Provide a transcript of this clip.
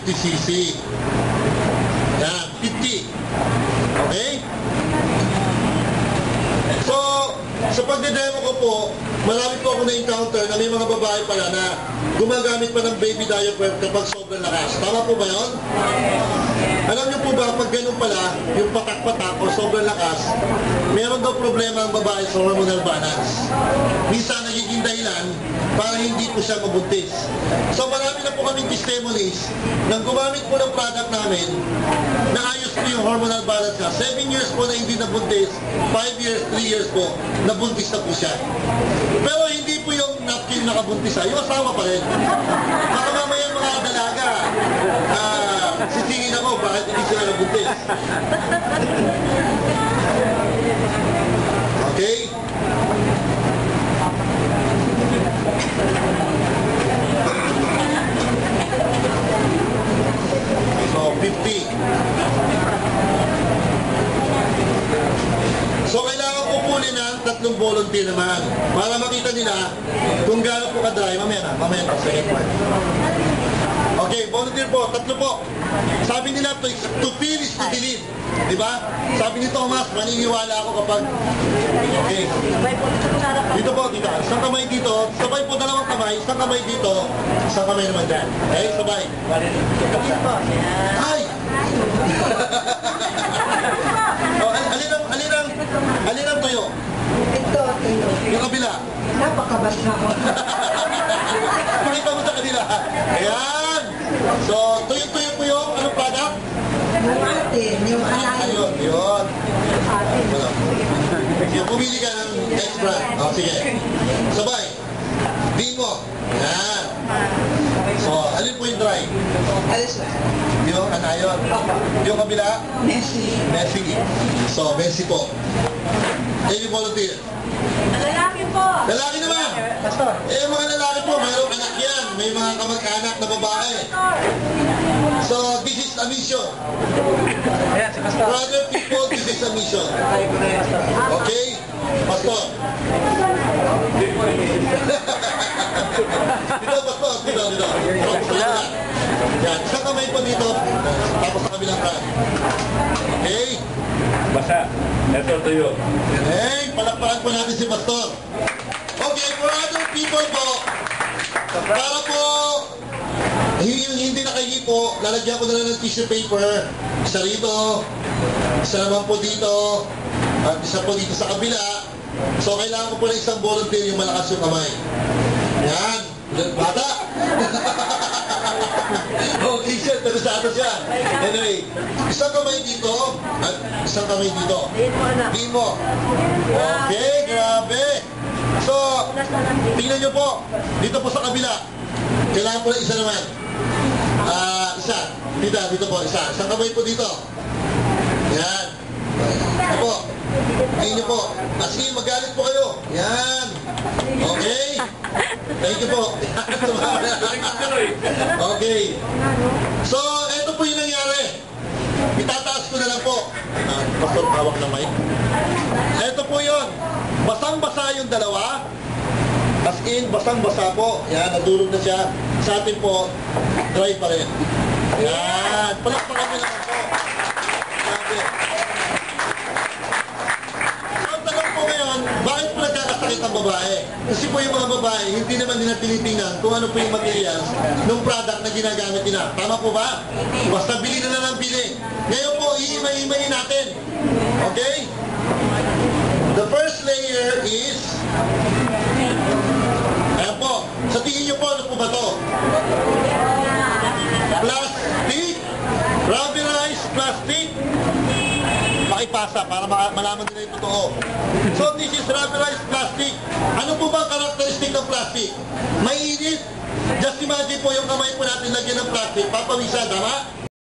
50cc. Yan, 50. Okay? So, sa pagdedemo ko po, marami po ako na-encounter na may mga babae pala na gumagamit pa ng baby diaper kapag sobrang lakas. Tama po ba yun? Alam niyo po ba, pag ganun pala, yung patak-patak o sobrang lakas, meron daw problema ang babae sa hormonal balance. Minsan nagiging dahilan para hindi po siya mabuntis. So marami na po kaming testimonies nang gumamit po ng product namin, naayos po yung hormonal balance niya. 7 years po na hindi nabuntis, 5 years, 3 years po, nabuntis na po siya. Pero hindi po yung napkin nakabuntis, yung asawa pa rin. Baka mamaya mga dalaga, sisingin ako, bakit hindi sila nabuntis? Okay? So, 50. So, kailangan po kunin ng 3 volunteer naman para makita nila kung gaano po ka-dry. Mamaya na, second part. Okay, volunteer po, 3 po. Sabi nila, to feel is to believe. Diba? Sabi ni Thomas, maniniwala ako kapag... Okay. Dito po, dito. Isang kamay dito. Sabay po, 2 kamay. Isang kamay dito. Isang kamay naman dyan. Okay, sabay. Ay! Oh, alin ang tuyo? Ito. Yung kabila. Napakabasa ko. Pakita mo sa kanila. Ayan. So, tuyo-tuyo po yung anong product? Yung atin, yung alayin. Ayun, yun. Sige, pumili ka ng next brand. O, sige. Sabay. Diin mo. Ayan. So, alin po yung dry? Alis na. Yung anayon. Yung kabila? Messi. Messi. So, Messi po. Any volunteer? Lalaki po. Lalaki naman. Mga lalaki po, mayroong anak yan. May mga kamag-anak na babae. So, this is a mission. For other people, this is a mission. Okay? Pastor. Dito, Pastor. Dito. Yan. Isang kamay po dito. Tapos sa kabilang kan. Okay? Basa. Ito tuyo. Hey, palakpakan po natin si Pastor. Okay, for other people po, para po yung hindi nakahipo, lalagyan ko na lang ng tissue paper. Isa rito, isa naman po dito, at isa po dito sa kabila. So, kailangan ko po ng isang volunteer yung malakas yung kamay. Yan. Bata! Okay, siya. Talusado siya. Anyway, isang kamay dito at isang kamay dito. Diin mo. Okay, grabe. So, tingnan nyo po. Dito po sa kabila. Kailangan po ng isa naman. Isa. Dito po, isa. Isang kamay po dito. Yan. Ito po. Tingnan nyo po. Sige, magalit po kayo. Yan. Okay. Thank you po. Okay. So, ito po yung nangyari. Itataas ko na lang po. Pastor, hawak na mic. Ito po yun. Basang-basa yung dalawa. As in, basang-basa po. Yan, nadurog na siya. Sa atin po, dry pa rin. Yan. Palakpakan nyo naman po. Grabe. Bakit po nagkakasakit ang babae? Kasi po yung mga babae, hindi naman nila tinitingnan kung ano po yung materials ng product na ginagamit nila. Tama po ba? Basta bili na lang ang bili. Ngayon po, iimay-imayin natin. Okay? The first layer is... Ayan po. Sa tingin nyo po, ano po ba to? Plastic. Rubberized plastic. Ipasa para malaman nila yung totoo. So, this is rubberized plastic. Ano po ba ang karakteristik ng plastic? Mainit. Just imagine po yung kamay po natin lagyan ng plastic. Papawisan, tama?